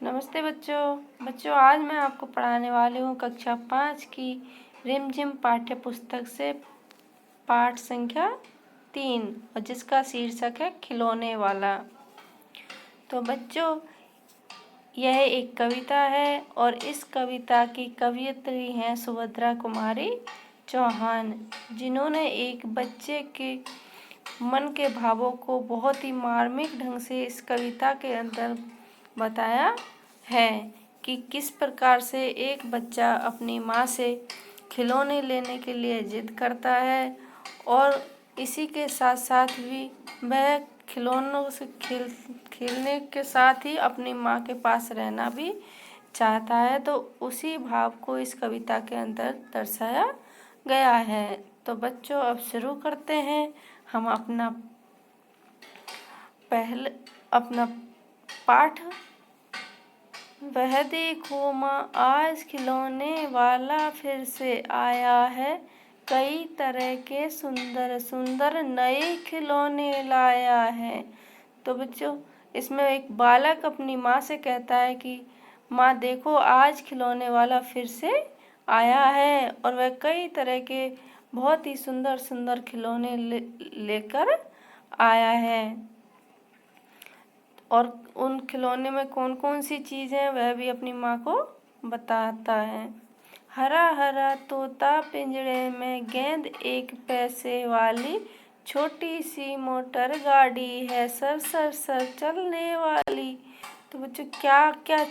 नमस्ते बच्चों आज मैं आपको पढ़ाने वाली हूँ कक्षा 5 की रिमझिम पाठ्य पुस्तक से पाठ संख्या 3 और जिसका शीर्षक है खिलौने वाला। तो बच्चों यह एक कविता है और इस कविता की कवयित्री हैं सुभद्रा कुमारी चौहान, जिन्होंने एक बच्चे के मन के भावों को बहुत ही मार्मिक ढंग से इस कविता के अंदर बताया है कि किस प्रकार से एक बच्चा अपनी माँ से खिलौने लेने के लिए जिद करता है और इसी के साथ साथ भी वह खिलौनों से खेलने के साथ ही अपनी माँ के पास रहना भी चाहता है। तो उसी भाव को इस कविता के अंदर दर्शाया गया है। तो बच्चों अब शुरू करते हैं हम अपना पाठ। वह देखो माँ आज खिलौने वाला फिर से आया है, कई तरह के सुंदर सुंदर नए खिलौने लाया है। तो बच्चों इसमें एक बालक अपनी माँ से कहता है कि माँ देखो आज खिलौने वाला फिर से आया है और वह कई तरह के बहुत ही सुंदर सुंदर खिलौने लेकर आया है। और उन खिलौने में कौन कौन सी चीज़ है वह भी अपनी माँ को बताता है। हरा हरा तोता पिंजरे में गेंद, एक पैसे वाली छोटी सी मोटर गाड़ी है, सर सर सर चलने वाली। तो बच्चों क्या क्या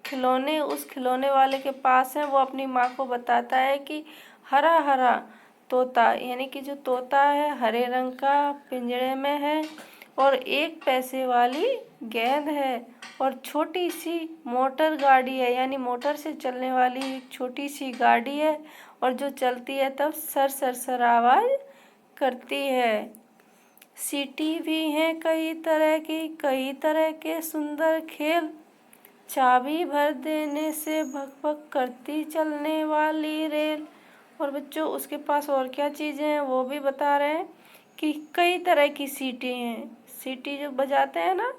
खिलौने उस खिलौने वाले के पास हैं वो अपनी माँ को बताता है कि हरा हरा तोता यानी कि जो तोता है हरे रंग का पिंजरे में है और एक पैसे वाली गेंद है और छोटी सी मोटर गाड़ी है यानी मोटर से चलने वाली एक छोटी सी गाड़ी है और जो चलती है तब सर सर सर आवाज़ करती है। सीटी भी हैं कई तरह की, कई तरह के सुंदर खेल, चाबी भर देने से भक भक करती चलने वाली रेल। और बच्चों उसके पास और क्या चीज़ें हैं वो भी बता रहे हैं कि कई तरह की सीटी हैं, सीटी जो बजाते हैं ना,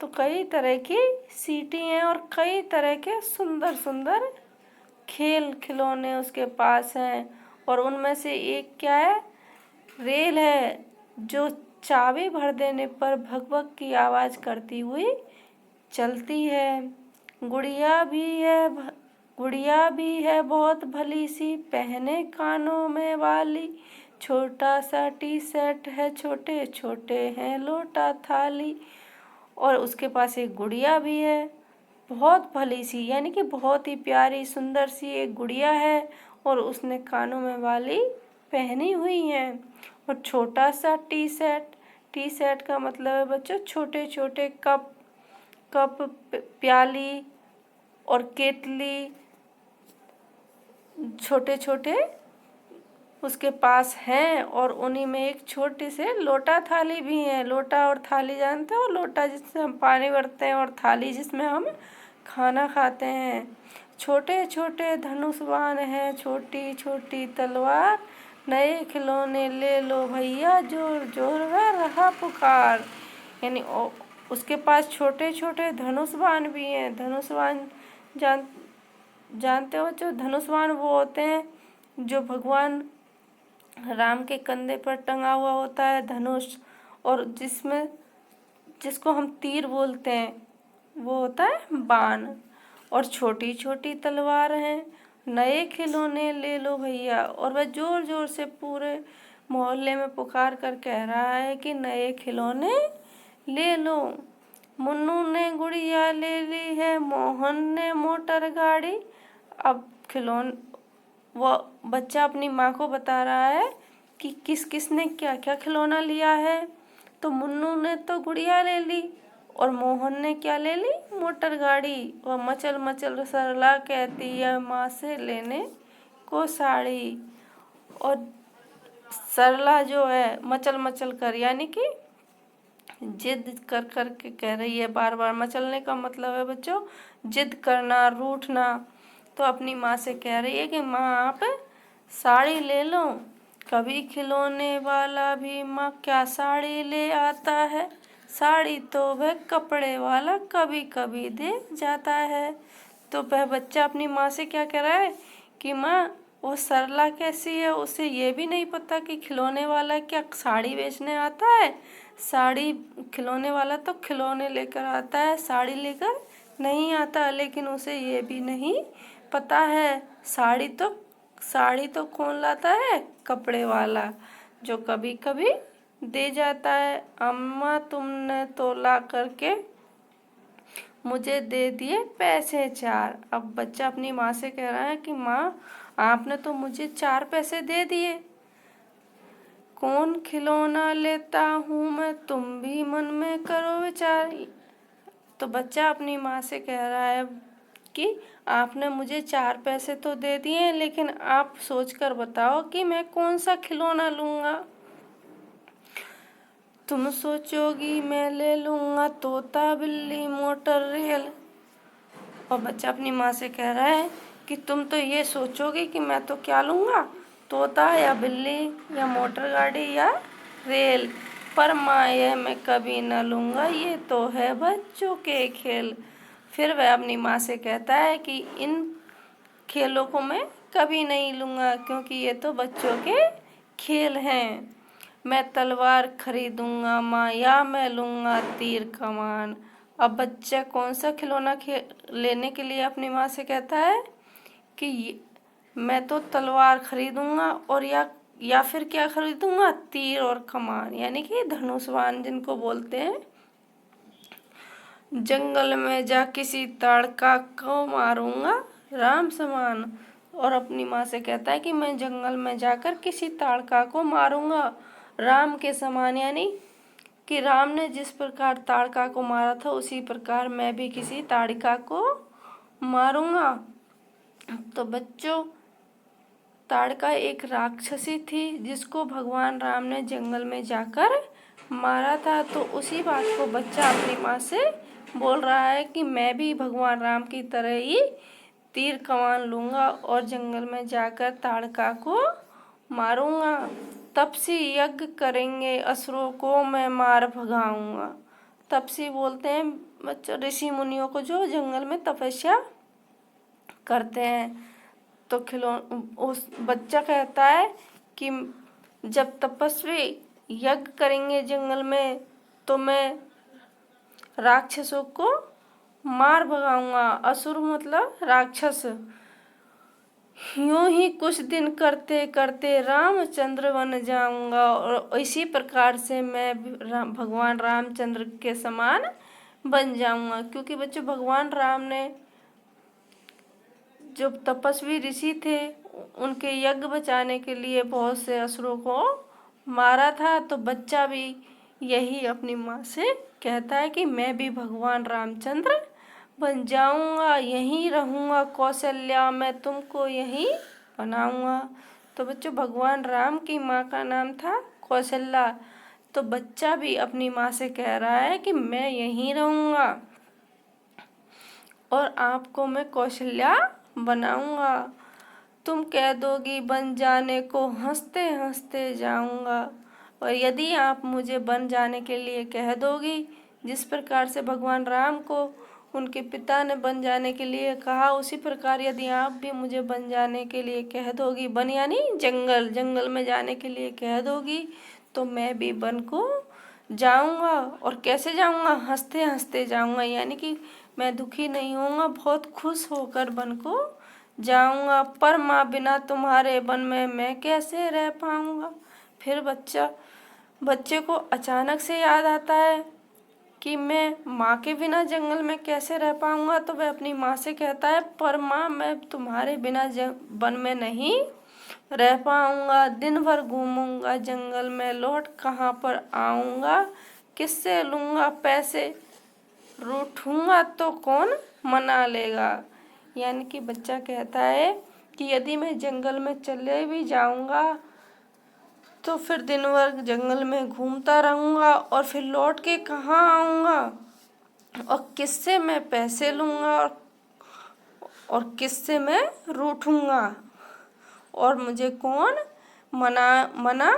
तो कई तरह की सीटी हैं और कई तरह के सुंदर सुंदर खिलौने उसके पास हैं। और उनमें से एक क्या है, रेल है जो चाबी भर देने पर भक भक की आवाज़ करती हुई चलती है। गुड़िया भी है बहुत भली सी, पहने कानों में वाली, छोटा सा टी शर्ट है, छोटे छोटे हैं लोटा थाली। और उसके पास एक गुड़िया भी है बहुत भली सी यानी कि बहुत ही प्यारी सुंदर सी एक गुड़िया है और उसने कानों में वाली पहनी हुई है। और छोटा सा टी शर्ट का मतलब है बच्चों छोटे छोटे कप प्याली और केतली छोटे छोटे उसके पास हैं और उन्हीं में एक छोटी से लोटा थाली भी है। लोटा और थाली जानते हो, लोटा जिससे हम पानी भरते हैं और थाली जिसमें हम खाना खाते हैं। छोटे छोटे धनुष बाण हैं, छोटी छोटी तलवार, नए खिलौने ले लो भैया जोर जोर में रहा पुकार। यानी उसके पास छोटे छोटे धनुष बाण भी हैं। धनुष बाण जानते हो जो धनुष बाण वो होते हैं जो भगवान राम के कंधे पर टंगा हुआ होता है धनुष, और जिसको हम तीर बोलते हैं वो होता है बाण। और छोटी छोटी तलवार हैं, नए खिलौने ले लो भैया। और वह जोर जोर से पूरे मोहल्ले में पुकार कर कह रहा है कि नए खिलौने ले लो। मुन्नू ने गुड़िया ले ली है, मोहन ने मोटर गाड़ी। अब वो बच्चा अपनी माँ को बता रहा है कि किस किस ने क्या क्या खिलौना लिया है। तो मुन्नू ने तो गुड़िया ले ली और मोहन ने क्या ले ली, मोटर गाड़ी। वह मचल मचल सरला कहती है माँ से लेने को साड़ी। और सरला जो है मचल मचल कर यानी कि जिद कर कर के कह रही है बार बार। मचलने का मतलब है बच्चों जिद करना, रूठना। तो अपनी माँ से कह रही है कि माँ आप साड़ी ले लो। कभी खिलौने वाला भी माँ क्या साड़ी ले आता है, साड़ी तो वह कपड़े वाला कभी कभी दे जाता है। तो वह बच्चा अपनी माँ से क्या कह रहा है कि माँ, वो सरला कैसी है, उसे ये भी नहीं पता कि खिलौने वाला क्या साड़ी बेचने आता है। साड़ी खिलौने वाला तो खिलौने लेकर आता है, साड़ी लेकर नहीं आता। लेकिन उसे ये भी नहीं पता है साड़ी तो कौन लाता है, कपड़े वाला, जो कभी कभी दे जाता है। अम्मा तुमने तो ला करके मुझे दे दिए पैसे 4। अब बच्चा अपनी माँ से कह रहा है कि माँ, आपने तो मुझे 4 पैसे दे दिए, कौन खिलौना लेता हूँ मैं, तुम भी मन में करो विचार। तो बच्चा अपनी माँ से कह रहा है कि आपने मुझे 4 पैसे तो दे दिए, लेकिन आप सोचकर बताओ कि मैं कौन सा खिलौना लूँगा। तुम सोचोगी मैं ले लूँगा तोता बिल्ली मोटर रेल। और बच्चा अपनी माँ से कह रहा है कि तुम तो ये सोचोगी कि मैं तो क्या लूँगा, तोता या बिल्ली या मोटर गाड़ी या रेल, पर माँ ये मैं कभी न लूँगा, ये तो है बच्चों के खेल। फिर वह अपनी माँ से कहता है कि इन खेलों को मैं कभी नहीं लूँगा, क्योंकि ये तो बच्चों के खेल हैं। मैं तलवार खरीदूँगा माँ, या मैं लूँगा तीर कमान। अब बच्चा कौन सा खिलौना लेने के लिए अपनी माँ से कहता है कि मैं तो तलवार खरीदूँगा, और या फिर क्या खरीदूँगा, तीर और कमान, यानी कि धनुष्वान जिनको बोलते हैं। जंगल में जा किसी ताड़का को मारूंगा राम समान। और अपनी माँ से कहता है कि मैं जंगल में जाकर किसी ताड़का को मारूंगा राम के समान, यानी कि राम ने जिस प्रकार ताड़का को मारा था उसी प्रकार मैं भी किसी ताड़का को मारूंगा। तो बच्चों, ताड़का एक राक्षसी थी जिसको भगवान राम ने जंगल में जाकर मारा था। तो उसी बात को बच्चा अपनी माँ से बोल रहा है कि मैं भी भगवान राम की तरह ही तीर कमान लूँगा और जंगल में जाकर ताड़का को मारूंगा। तपसी यज्ञ करेंगे असुरों को मैं मार भगाऊंगा। तपसी बोलते हैं बच्चों ऋषि मुनियों को जो जंगल में तपस्या करते हैं। तो उस बच्चा कहता है कि जब तपस्वी यज्ञ करेंगे जंगल में तो मैं राक्षसों को मार भगाऊंगा। असुर मतलब राक्षस। यूं ही कुछ दिन करते करते रामचंद्र बन जाऊंगा, और इसी प्रकार से मैं भगवान रामचंद्र के समान बन जाऊंगा। क्योंकि बच्चों, भगवान राम ने जो तपस्वी ऋषि थे उनके यज्ञ बचाने के लिए बहुत से असुरों को मारा था। तो बच्चा भी यही अपनी माँ से कहता है कि मैं भी भगवान रामचंद्र बन जाऊंगा, यहीं रहूंगा कौशल्या, मैं तुमको यहीं बनाऊंगा। तो बच्चों, भगवान राम की माँ का नाम था कौशल्या। तो बच्चा भी अपनी माँ से कह रहा है कि मैं यहीं रहूंगा और आपको मैं कौशल्या बनाऊंगा। तुम कह दोगी बन जाने को, हंसते हंसते जाऊंगा। और यदि आप मुझे बन जाने के लिए कह दोगी, जिस प्रकार से भगवान राम को उनके पिता ने बन जाने के लिए कहा, उसी प्रकार यदि आप भी मुझे बन जाने के लिए कह दोगी, बन यानी जंगल में जाने के लिए कह दोगी, तो मैं भी बन को जाऊंगा। और कैसे जाऊंगा, हंसते हंसते जाऊंगा, यानी कि मैं दुखी नहीं होऊंगा, बहुत खुश होकर बन को जाऊंगा। पर माँ, बिना तुम्हारे बन में मैं कैसे रह पाऊंगा। फिर बच्चे को अचानक से याद आता है कि मैं माँ के बिना जंगल में कैसे रह पाऊंगा। तो वह अपनी माँ से कहता है, पर माँ, मैं तुम्हारे बिना वन में नहीं रह पाऊंगा। दिन भर घूमूंगा जंगल में, लौट कहाँ पर आऊंगा, किससे लूँगा पैसे, रूठूंगा तो कौन मना लेगा। यानी कि बच्चा कहता है कि यदि मैं जंगल में चले भी जाऊंगा तो फिर दिन भर जंगल में घूमता रहूंगा और फिर लौट के कहाँ आऊंगा, और किससे मैं पैसे लूँगा, और किससे मैं रूठूंगा, और मुझे कौन मना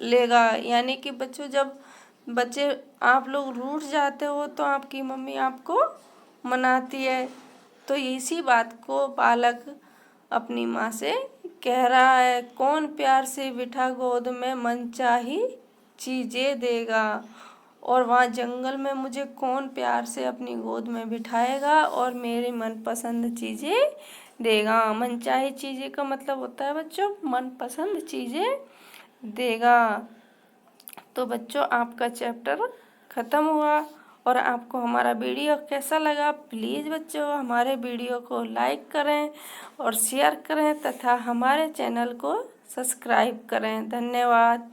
लेगा। यानी कि बच्चों, जब बच्चे आप लोग रूठ जाते हो तो आपकी मम्मी आपको मनाती है। तो इसी बात को बालक अपनी माँ से कह रहा है, कौन प्यार से बिठा गोद में मनचाही चीज़ें देगा। और वहाँ जंगल में मुझे कौन प्यार से अपनी गोद में बिठाएगा और मेरी मनपसंद चीज़ें देगा। मनचाही चीज़ें का मतलब होता है बच्चों मनपसंद चीज़ें देगा। तो बच्चों आपका चैप्टर ख़त्म हुआ। और आपको हमारा वीडियो कैसा लगा, प्लीज़ बच्चों हमारे वीडियो को लाइक करें और शेयर करें तथा हमारे चैनल को सब्सक्राइब करें। धन्यवाद।